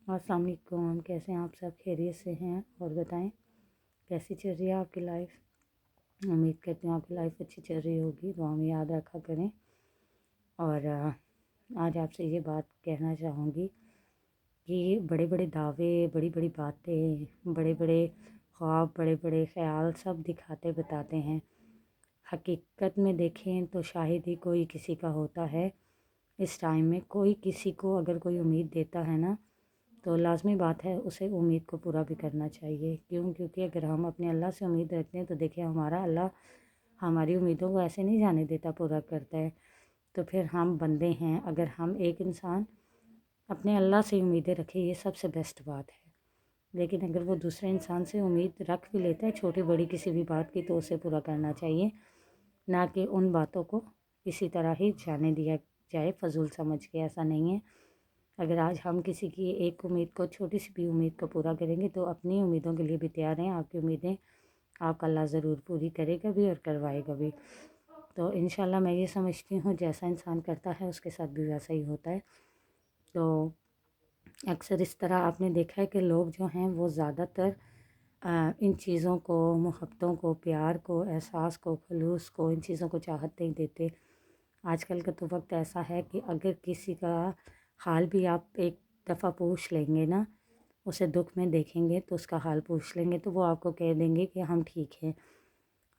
अस्सलाम वालेकुम। कैसे हैं आप सब? खैरियत से हैं? और बताएं कैसी चल रही है आपकी लाइफ। उम्मीद करती हूँ आपकी लाइफ अच्छी चल रही होगी, दुआ में याद रखा करें। और आज आपसे ये बात कहना चाहूँगी कि बड़े बड़े दावे, बड़ी बड़ी बातें, बड़े बड़े ख्वाब, बड़े बड़े ख्याल सब दिखाते बताते हैं। हकीकत में देखें तो शायद ही कोई किसी का होता है। इस टाइम में कोई किसी को अगर कोई उम्मीद देता है ना, तो लाज़मी बात है उसे उम्मीद को पूरा भी करना चाहिए। क्योंकि अगर हम अपने अल्लाह से उम्मीद रखते हैं तो देखिए हमारा अल्लाह हमारी उम्मीदों को ऐसे नहीं जाने देता, पूरा करता है। तो फिर हम बंदे हैं, अगर हम एक इंसान अपने अल्लाह से उम्मीदें रखे, ये सबसे बेस्ट बात है। लेकिन अगर वो दूसरे इंसान से उम्मीद रख भी लेता है छोटी बड़ी किसी भी बात की, तो उसे पूरा करना चाहिए, ना कि उन बातों को इसी तरह ही जाने दिया जाए फजूल समझ के। ऐसा नहीं है। अगर आज हम किसी की एक उम्मीद को, छोटी सी भी उम्मीद को पूरा करेंगे, तो अपनी उम्मीदों के लिए भी तैयार हैं। आपकी उम्मीदें आपका अल्लाह ज़रूर पूरी करेगा भी और करवाएगा भी। तो इंशाल्लाह मैं ये समझती हूँ जैसा इंसान करता है उसके साथ भी वैसा ही होता है। तो अक्सर इस तरह आपने देखा है कि लोग जो हैं वो ज़्यादातर इन चीज़ों को, मोहब्बतों को, प्यार को, एहसास को, खलूस को, इन चीज़ों को चाहत नहीं देते। आजकल का तो वक्त ऐसा है कि अगर किसी का हाल भी आप एक दफ़ा पूछ लेंगे ना, उसे दुख में देखेंगे तो उसका हाल पूछ लेंगे, तो वो आपको कह देंगे कि हम ठीक हैं।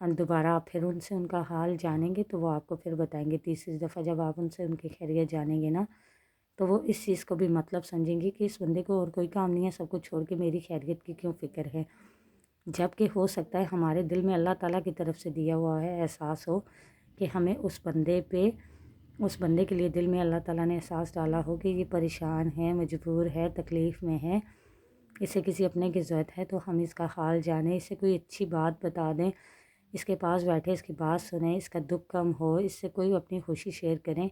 और दोबारा आप फिर उनसे उनका हाल जानेंगे तो वो आपको फिर बताएंगे। तीसरी दफ़ा जब आप उनसे उनकी खैरियत जानेंगे ना, तो वो इस चीज़ को भी मतलब समझेंगे कि इस बंदे को और कोई काम नहीं है, सब कुछ छोड़ के मेरी खैरियत की क्यों फ़िक्र है। जबकि हो सकता है हमारे दिल में अल्लाह ताला की तरफ से दिया हुआ है एहसास हो कि हमें उस बंदे पे, उस बंदे के लिए दिल में अल्लाह ताला ने एहसास डाला हो कि ये परेशान है, मजबूर है, तकलीफ़ में है, इसे किसी अपने की ज़रूरत है, तो हम इसका हाल जानें, इसे कोई अच्छी बात बता दें, इसके पास बैठे इसकी बात सुने, इसका दुख कम हो, इससे कोई अपनी खुशी शेयर करें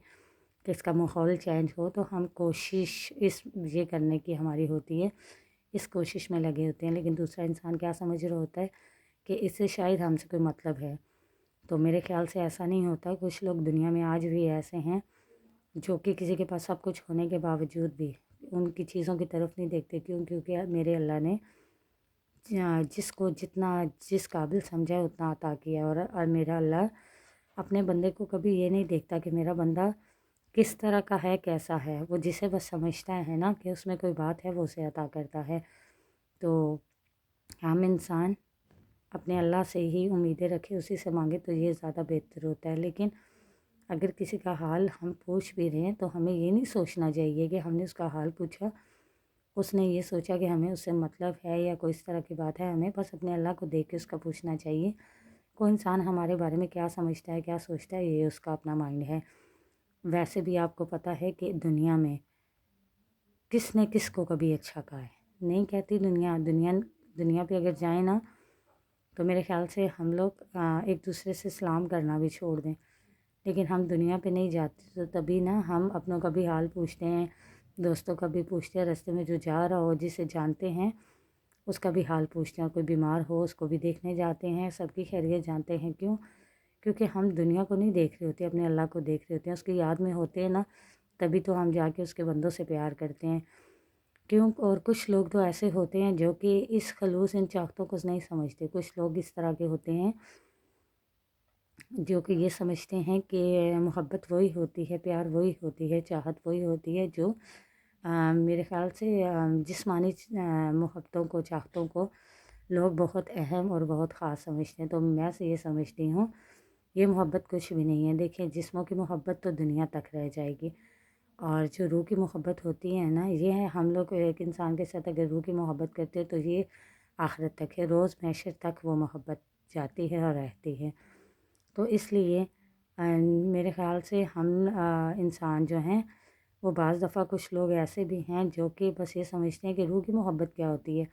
कि इसका माहौल चेंज हो। तो हम कोशिश इस ये करने की हमारी होती है, इस कोशिश में लगे होते हैं। लेकिन दूसरा इंसान क्या समझ रहा होता है कि इससे शायद हमसे कोई मतलब है। तो मेरे ख़्याल से ऐसा नहीं होता। कुछ लोग दुनिया में आज भी ऐसे हैं जो कि किसी के पास सब कुछ होने के बावजूद भी उनकी चीज़ों की तरफ नहीं देखते। क्योंकि मेरे अल्लाह ने जिसको जितना जिस काबिल समझा है उतना अता किया। और मेरा अल्लाह अपने बंदे को कभी ये नहीं देखता कि मेरा बंदा किस तरह का है, कैसा है। वो जिसे बस समझता है ना कि उसमें कोई बात है, वो उसे अता करता है। तो हम इंसान अपने अल्लाह से ही उम्मीदें रखें, उसी से मांगे तो ये ज़्यादा बेहतर होता है। लेकिन अगर किसी का हाल हम पूछ भी रहे हैं तो हमें ये नहीं सोचना चाहिए कि हमने उसका हाल पूछा, उसने ये सोचा कि हमें उससे मतलब है या कोई इस तरह की बात है। हमें बस अपने अल्लाह को देख के उसका पूछना चाहिए। कोई इंसान हमारे बारे में क्या समझता है, क्या सोचता है, ये उसका अपना माइंड है। वैसे भी आपको पता है कि दुनिया में किसने किसको कभी अच्छा कहा है? नहीं कहती दुनिया। दुनिया पे अगर जाए ना, तो मेरे ख़्याल से हम लोग एक दूसरे से सलाम करना भी छोड़ दें। लेकिन हम दुनिया पे नहीं जाते तो तभी ना हम अपनों का भी हाल पूछते हैं, दोस्तों का भी पूछते हैं, रास्ते में जो जा रहा हो जिसे जानते हैं उसका भी हाल पूछते हैं। कोई बीमार हो उसको भी देखने जाते हैं, सबकी खैरियत जानते हैं। क्यों? क्योंकि हम दुनिया को नहीं देख रहे होते, अपने अल्लाह को देख रहे होते हैं। उसकी याद में होते हैं ना, तभी तो हम जाके उसके बंदों से प्यार करते हैं। क्यों? और कुछ लोग तो ऐसे होते हैं जो कि इस खलूस इन चाहतों को नहीं समझते। कुछ लोग इस तरह के होते हैं जो कि ये समझते हैं कि मोहब्बत वही होती है, प्यार वही होती है, चाहत वही होती है जो मेरे ख़्याल से जिस्मानी मोहब्बतों को, चाहतों को लोग बहुत अहम और बहुत ख़ास समझते हैं। तो मैं से ये समझती हूँ ये मोहब्बत कुछ भी नहीं है। देखिए जिस्मों की मोहब्बत तो दुनिया तक रह जाएगी, और जो रूह की मोहब्बत होती है ना, ये है हम लोग एक इंसान के साथ अगर रूह की मोहब्बत करते हैं तो ये आखिरत तक है, रोज़ महशर तक वो मोहब्बत जाती है और रहती है। तो इसलिए मेरे ख़्याल से हम इंसान जो हैं वो बाज़ दफ़ा कुछ लोग ऐसे भी हैं जो कि बस ये समझते हैं कि रूह की मोहब्बत क्या होती है,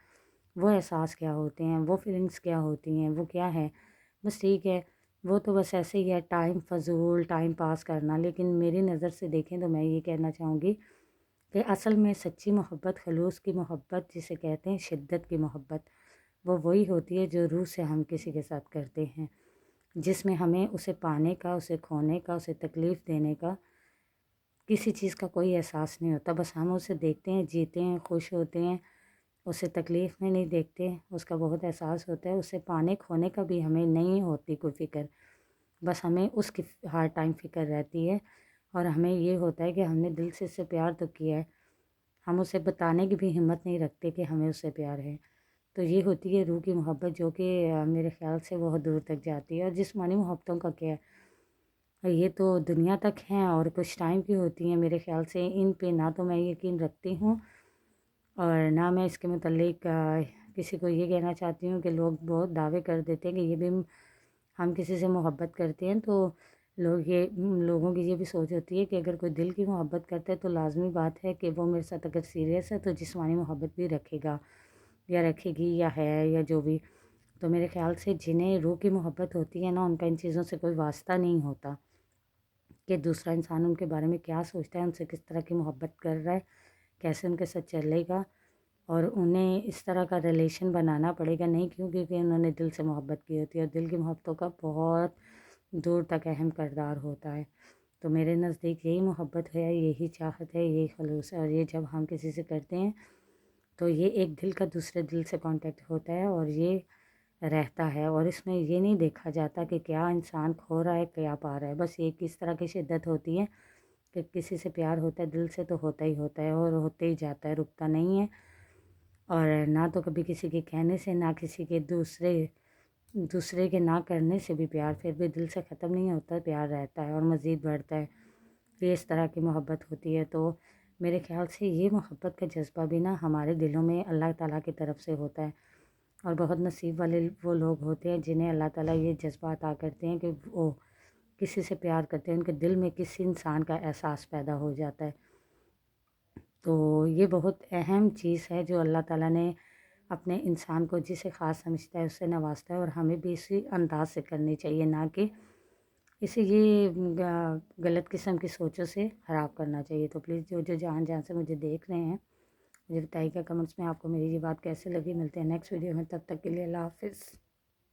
वो एहसास क्या होते हैं, वो फीलिंग्स क्या होती हैं, वो क्या है। बस ठीक है, वो तो बस ऐसे ही है, टाइम फ़ज़ूल टाइम पास करना। लेकिन मेरी नज़र से देखें तो मैं ये कहना चाहूँगी कि असल में सच्ची मोहब्बत, खलूस की मोहब्बत जिसे कहते हैं, शिद्दत की मोहब्बत, वो वही होती है जो रूह से हम किसी के साथ करते हैं, जिसमें हमें उसे पाने का, उसे खोने का, उसे तकलीफ़ देने का کسی چیز کا کوئی احساس نہیں ہوتا، بس ہم اسے دیکھتے ہیں، جیتے ہیں، خوش ہوتے ہیں، اسے تکلیف میں نہیں دیکھتے، اس کا بہت احساس ہوتا ہے، اسے پانے کھونے کا بھی ہمیں نہیں ہوتی کوئی فکر، بس ہمیں اس کی ہر ٹائم فکر رہتی ہے، اور ہمیں یہ ہوتا ہے کہ ہم نے دل سے اس سے پیار تو کیا ہے، ہم اسے بتانے کی بھی ہمت نہیں رکھتے کہ ہمیں اس سے پیار ہے۔ تو یہ ہوتی ہے روح کی محبت، جو کہ میرے خیال سے بہت دور تک جاتی ہے۔ اور جسمانی محبتوں کا کیا ہے، یہ تو دنیا تک ہیں اور کچھ ٹائم کی ہوتی ہیں میرے خیال سے، ان پہ نہ تو میں یقین رکھتی ہوں اور نہ میں اس کے متعلق کسی کو یہ کہنا چاہتی ہوں کہ لوگ بہت دعوے کر دیتے ہیں کہ یہ بھی ہم کسی سے محبت کرتے ہیں، تو لوگوں کی یہ بھی سوچ ہوتی ہے کہ اگر کوئی دل کی محبت کرتا ہے تو لازمی بات ہے کہ وہ میرے ساتھ اگر سیریس ہے تو جسمانی محبت بھی رکھے گا یا رکھے گی یا ہے یا جو بھی۔ تو میرے خیال سے جنہیں روح کی محبت ہوتی ہے نا، ان کا ان چیزوں سے کوئی واسطہ نہیں ہوتا کہ دوسرا انسان ان کے بارے میں کیا سوچتا ہے، ان سے کس طرح کی محبت کر رہا ہے، کیسے ان کے ساتھ چلے گا، اور انہیں اس طرح کا ریلیشن بنانا پڑے گا، نہیں کیونکہ انہوں نے دل سے محبت کی ہوتی ہے، اور دل کی محبتوں کا بہت دور تک اہم کردار ہوتا ہے۔ تو میرے نزدیک یہی محبت ہے، یہی چاہت ہے، یہی خلوص ہے، اور یہ جب ہم کسی سے کرتے ہیں تو یہ ایک دل کا دوسرے دل سے کانٹیکٹ ہوتا ہے اور یہ رہتا ہے، اور اس میں یہ نہیں دیکھا جاتا کہ کیا انسان کھو رہا ہے کیا پا رہا ہے، بس یہ کس طرح کی شدت ہوتی ہے کہ کسی سے پیار ہوتا ہے دل سے تو ہوتا ہی ہوتا ہے اور ہوتے ہی جاتا ہے، رکتا نہیں ہے، اور نہ تو کبھی کسی کے کہنے سے، نہ کسی کے دوسرے کے نہ کرنے سے بھی پیار پھر بھی دل سے ختم نہیں ہوتا، پیار رہتا ہے اور مزید بڑھتا ہے۔ یہ اس طرح کی محبت ہوتی ہے۔ تو میرے خیال سے یہ محبت کا جذبہ بھی نا ہمارے دلوں میں اللہ تعالیٰ کی طرف سے ہوتا ہے، اور بہت نصیب والے وہ لوگ ہوتے ہیں جنہیں اللہ تعالیٰ یہ جذبہ عطا کرتے ہیں کہ وہ کسی سے پیار کرتے ہیں، ان کے دل میں کسی انسان کا احساس پیدا ہو جاتا ہے۔ تو یہ بہت اہم چیز ہے جو اللہ تعالیٰ نے اپنے انسان کو جسے خاص سمجھتا ہے اس سے نوازتا ہے، اور ہمیں بھی اسی انداز سے کرنی چاہیے، نہ کہ اسے یہ غلط قسم کی سوچوں سے خراب کرنا چاہیے۔ تو پلیز جو جہاں سے مجھے دیکھ رہے ہیں مجھے بتائیے گا کمنٹس میں آپ کو میری یہ بات کیسے لگی۔ ملتے ہیں نیکسٹ ویڈیو میں، تب تک کے لیے اللہ حافظ۔